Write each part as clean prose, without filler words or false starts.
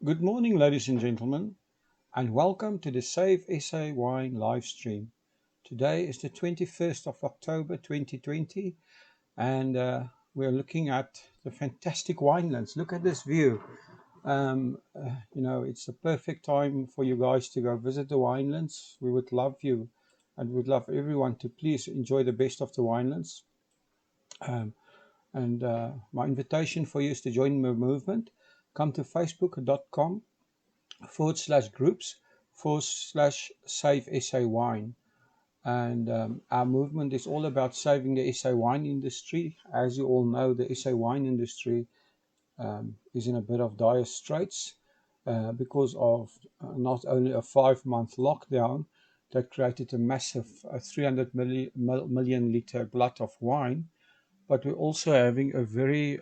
Good morning, ladies and gentlemen, and welcome to the Save SA Wine live stream. Today is the 21st of October 2020, and we're looking at the fantastic winelands. Look at this view. It's the perfect time for you guys to go visit the winelands. We would love you and would love everyone to please enjoy the best of the winelands. Um, and my invitation for you is to join the movement. Come to facebook.com/groups/save SA wine. And our movement is all about saving the SA wine industry. As you all know, the SA wine industry is in a bit of dire straits because of not only a 5-month lockdown that created a massive 300 million liter glut of wine, but we're also having a very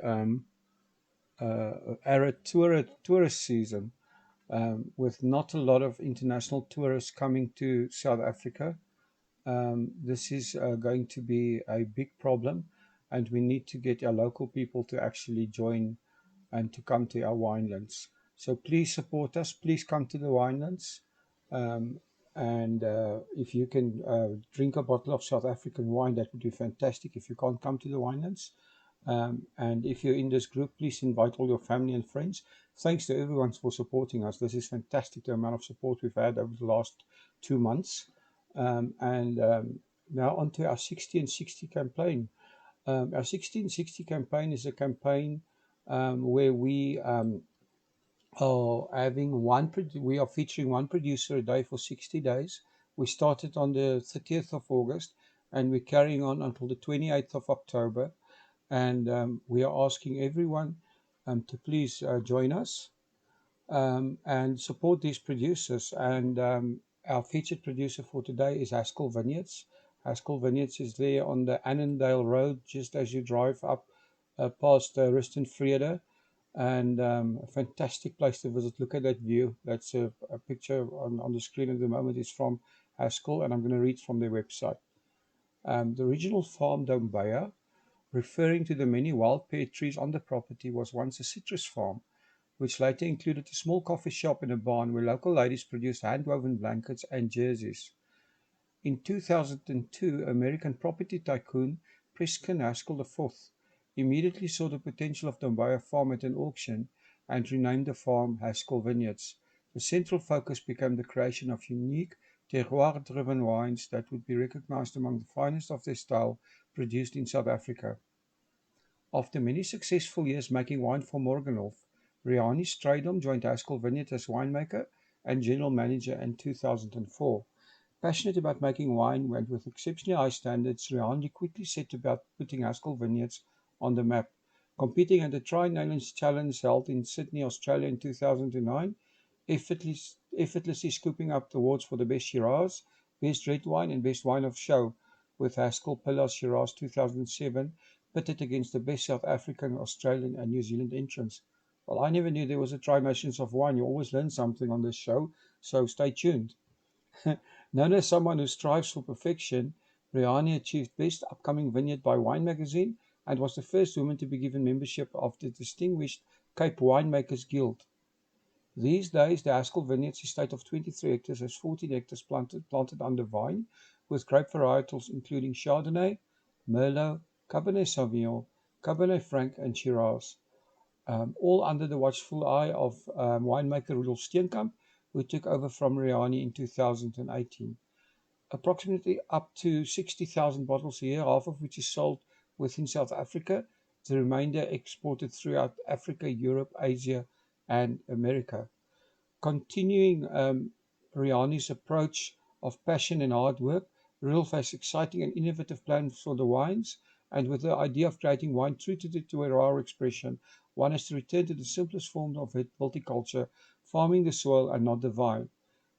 arid tourist season with not a lot of international tourists coming to South Africa. This is going to be a big problem, and we need to get our local people to actually join and to come to our winelands. So please support us. Please come to the winelands. Um, and if you can drink a bottle of South African wine, that would be fantastic. If you can't come to the winelands, and if you're in this group, please invite all your family and friends. Thanks to everyone for supporting us. This is fantastic, the amount of support we've had over the last 2 months. And now on to our 60 and 60 campaign. Our 60 and 60 campaign is a campaign where we we are featuring one producer a day for 60 days. We started on the 30th of August and we're carrying on until the 28th of October. And we are asking everyone to please join us and support these producers. And our featured producer for today is Haskell Vineyards. Haskell Vineyards is there on the Annandale Road, just as you drive up past Ruston Vrede. And a fantastic place to visit. Look at that view. That's a picture on the screen at the moment is from Haskell, and I'm going to read from their website. The original farm, Dombeya, referring to the many wild pear trees on the property, was once a citrus farm, which later included a small coffee shop and a barn where local ladies produced hand-woven blankets and jerseys. In 2002, American property tycoon Preston Haskell IV immediately saw the potential of Dombeya Farm at an auction and renamed the farm Haskell Vineyards. The central focus became the creation of unique terroir-driven wines that would be recognized among the finest of their style produced in South Africa. After many successful years making wine for Morgenhof, Rianie joined Haskell Vineyard as winemaker and general manager in 2004. Passionate about making wine and with exceptionally high standards, Rianie quickly set about putting Haskell Vineyards on the map. Competing at the Tri-Nations Challenge held in Sydney, Australia in 2009, effortlessly scooping up the awards for the best Shiraz, best red wine and best wine of show, with Haskell Pillars Shiraz 2007 pitted against the best South African, Australian and New Zealand entrants. Well, I never knew there was a Tri-Nations of wine. You always learn something on this show, so stay tuned. Known as someone who strives for perfection, Rianie achieved Best Upcoming Vineyard by Wine Magazine and was the first woman to be given membership of the distinguished Cape Winemakers Guild. These days, the Haskell Vineyards estate of 23 hectares has 14 hectares planted under vine, with grape varietals including Chardonnay, Merlot, Cabernet Sauvignon, Cabernet Franc and Shiraz, all under the watchful eye of winemaker Rudolph Steenkamp, who took over from Rianie in 2018. Approximately up to 60,000 bottles a year, half of which is sold within South Africa, the remainder exported throughout Africa, Europe, Asia, and America. Continuing Rianie's approach of passion and hard work, Rudolph has exciting and innovative plans for the wines, and with the idea of creating wine true to the terroir expression, one has to return to the simplest form of horticulture, farming the soil and not the vine.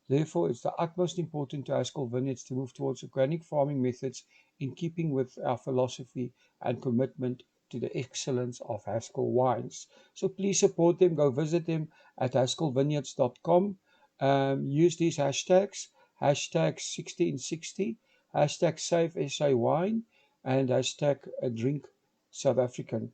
Therefore, it's the utmost important to Haskell Vineyards to move towards organic farming methods in keeping with our philosophy and commitment to the excellence of Haskell wines. So please support them. Go visit them at haskellvineyards.com. Use these hashtags, hashtag 1660, hashtag Save SA Wine, and hashtag Drink South African.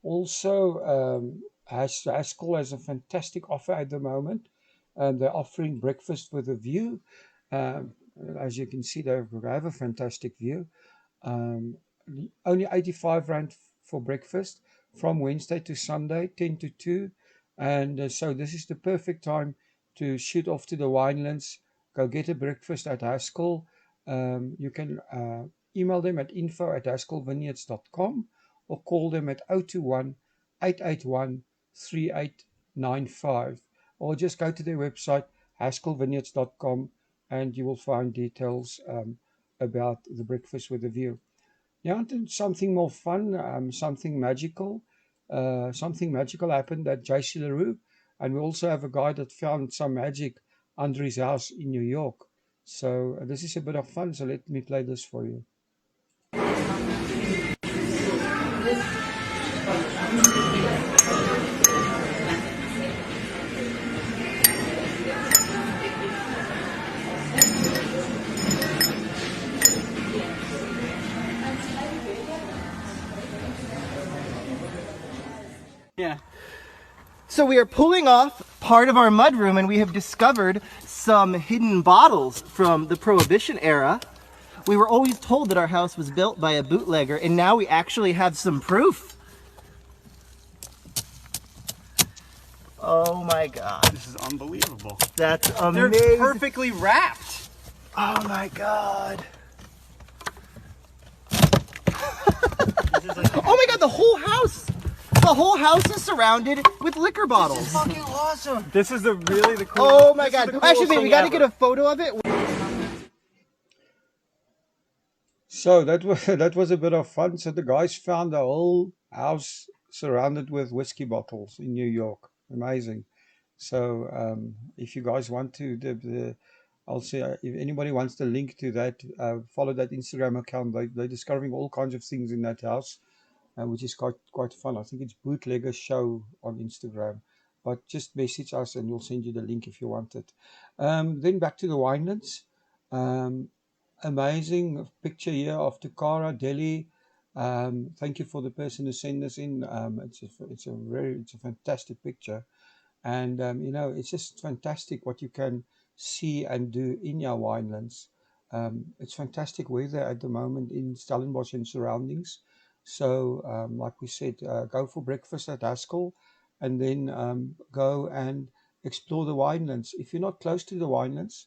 Also, Haskell has a fantastic offer at the moment. They're offering breakfast with a view. Um, as you can see, they have a fantastic view. Um, Only 85 Rand for breakfast from Wednesday to Sunday, 10 to 2. And so this is the perfect time to shoot off to the winelands, go get a breakfast at Haskell. You can email them at info@haskellvineyards.com or call them at 021 881 3895, or just go to their website, haskellvineyards.com, and you will find details about the breakfast with a view. Yeah, and something more fun, something magical happened at JC LaRue, and we also have a guy that found some magic under his house in New York. So this is a bit of fun. So let me play this for you. Yeah. So we are pulling off part of our mudroom, and we have discovered some hidden bottles from the Prohibition era. We were always told that our house was built by a bootlegger, and now we actually have some proof. Oh my God. This is unbelievable. That's amazing. They're perfectly wrapped. Oh my God. Oh my God, the whole house! The whole house is surrounded with liquor bottles. This is fucking awesome. This is really the coolest. Oh my God. Actually, wait, we gotta get a photo of it. So that was a bit of fun. So the guys found a whole house surrounded with whiskey bottles in New York. Amazing. So if you guys want to, I'll say if anybody wants the link to that, follow that Instagram account. They're discovering all kinds of things in that house, which is quite fun. I think it's Bootlegger Show on Instagram. But just message us and we'll send you the link if you want it. Then back to the Winelands. Amazing picture here of Tukara, Delhi. Thank you for the person who sent this in. It's a fantastic picture. And, it's just fantastic what you can see and do in your winelands. It's fantastic weather at the moment in Stellenbosch and surroundings. So, like we said, go for breakfast at Haskell and then go and explore the winelands. If you're not close to the winelands,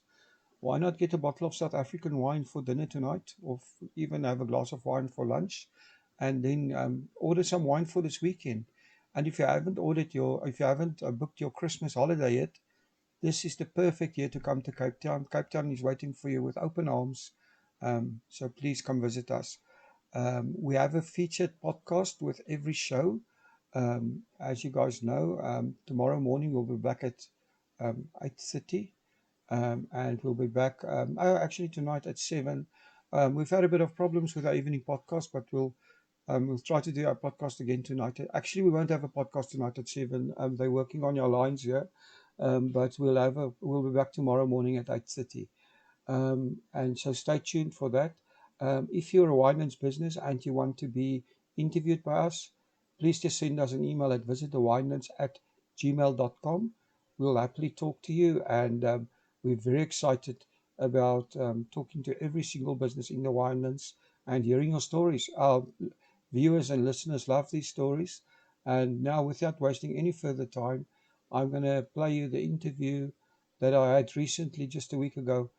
why not get a bottle of South African wine for dinner tonight, or even have a glass of wine for lunch, and then order some wine for this weekend. And if you haven't booked your Christmas holiday yet, this is the perfect year to come to Cape Town. Cape Town is waiting for you with open arms. So please come visit us. We have a featured podcast with every show. As you guys know, tomorrow morning we'll be back at 8:30. And we'll be back actually tonight at 7. We've had a bit of problems with our evening podcast, but we'll try to do our podcast again tonight. Actually, we won't have a podcast tonight at 7. They're working on your lines here, but we'll be back tomorrow morning at 8:30. And so stay tuned for that. If you're a Winelands business and you want to be interviewed by us, please just send us an email at visitthewinelands@gmail.com. We'll happily talk to you, and we're very excited about talking to every single business in the Winelands and hearing your stories. Our viewers and listeners love these stories. And now, without wasting any further time, I'm going to play you the interview that I had recently, just a week ago,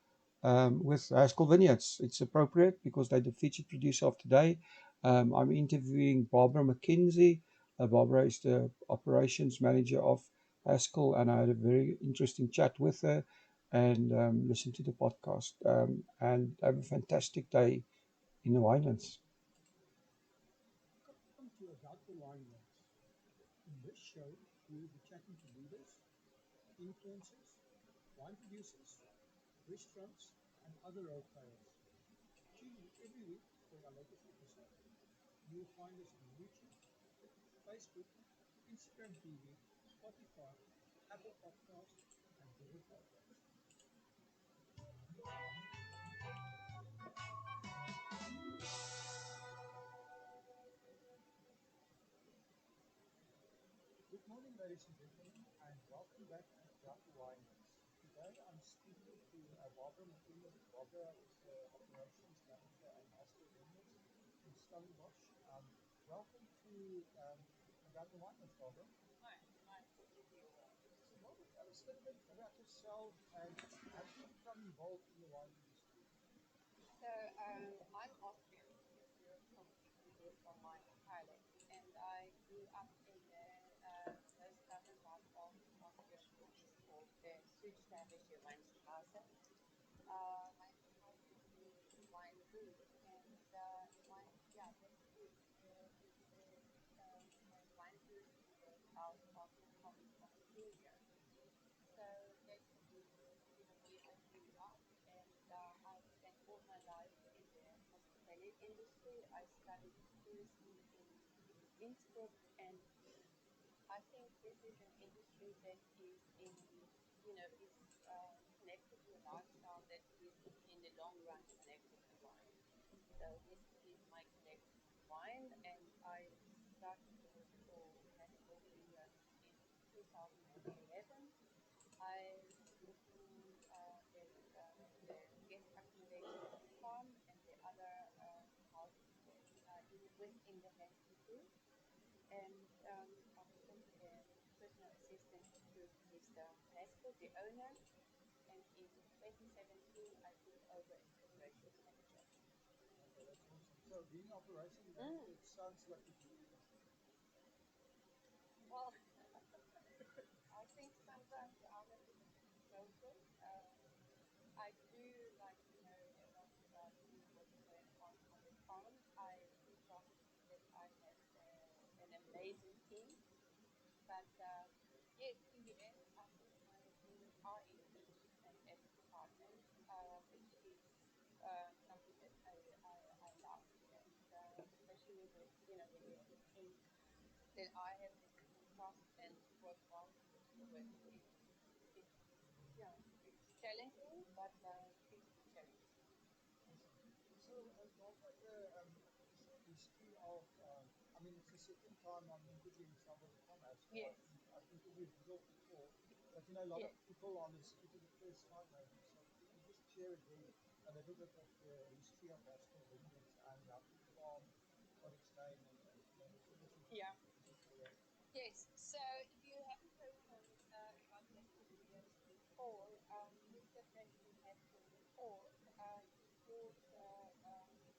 with Haskell Vineyards. It's appropriate because they're the featured producer of today. I'm interviewing Barbara McKenzie. Barbara is the operations manager of Haskell, and I had a very interesting chat with her, and listen to the podcast, and have a fantastic day in the Winelands. Welcome to About the Winelands. In this show, we will be chatting to leaders, influencers, wine producers, restaurants, and other role players. Tune in every week for our latest episode. You will find us on YouTube, Facebook, Instagram TV, Spotify, Apple Podcasts, and Google Podcasts. Good morning, ladies and gentlemen, and welcome back to Winelands. Today I'm speaking to Barbara McKinley. Barbara is the operations manager at Haskell Vineyards in Stellenbosch. Welcome to Winelands, Barbara. Hi, nice to meet you all. So, Barbara, tell us a little bit about yourself and how did you become involved in the wine industry? So I'm Austrian, if you're completely here from my dialect, and I grew up in the most southern part of Austria, which is called the Südsteirische Weinstraße. My husband is wine guru, and that's good. My wine guru in the south of Austria. So that's where I grew up, and I spent all my life in the hospitality industry. I studied tourism in Innsbruck, and I think this is an industry that is connected to a lifestyle that is in the long run connected to wine. So this is my connection to wine, and I started to work for Haskell Vineyards in 2011. I was working with the guest accommodation at the farm and the other houses that within the Haskell group. And I was also the personal assistant to Mr. Haskell, the owner. And in 2017, I took over as operations manager. Okay, that's awesome. So, being operations manager, it sounds like a dream. Well, I think sometimes I'm a little bit selfish. I do like to know a lot about what's going on the farm. I do promise you that I have an amazing team. But yes, in the end, I think my dreams are in management as a department, which is something that I love. And especially with, when you have a team that I have that you can trust and work well together with. It's it's challenging, but it's a good challenge. So, Barbara, is the history of, it's the second time I'm interviewing somebody from Haskell. Yes, I've interviewed Rudolph before, but a lot of yes. people on this is the first time maybe. So, can you just share again a little bit of the history of Haskell Vineyards and how to farm, what its name, and everything Yeah. to Yes, so if you haven't heard about Haskell Vineyards before, Mr. Franklin Haskell before, he bought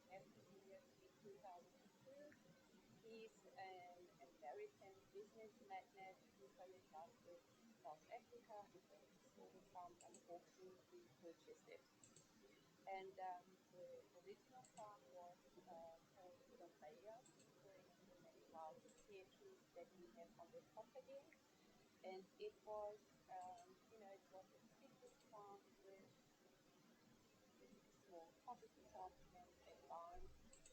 Haskell Vineyards in 2002. He's an American business magnate who fell in love with South Africa, and when he saw the farm on auction, he purchased it. And the original farm was called Dombeya, going to the many wild pear trees that we have on the property. And it was a citrus farm with a small coffee shop and a barn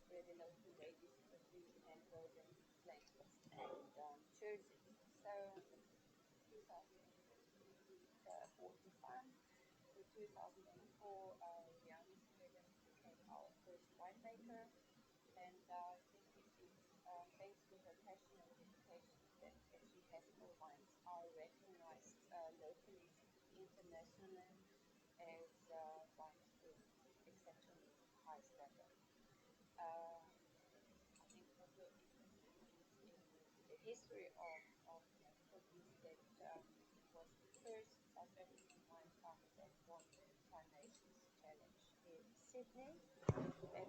where the local ladies produced hand-woven blankets and jerseys. So in 2013, we bought the farm. In 2004, Rianie became our first winemaker, and I think it is thanks to her passion and dedication that actually Haskell wines are recognized locally and internationally as wines with exceptionally high standard. I think also interesting in the history of Haskell is that it was the first South African wine farmer that won the Tri Nations Challenge in Sydney back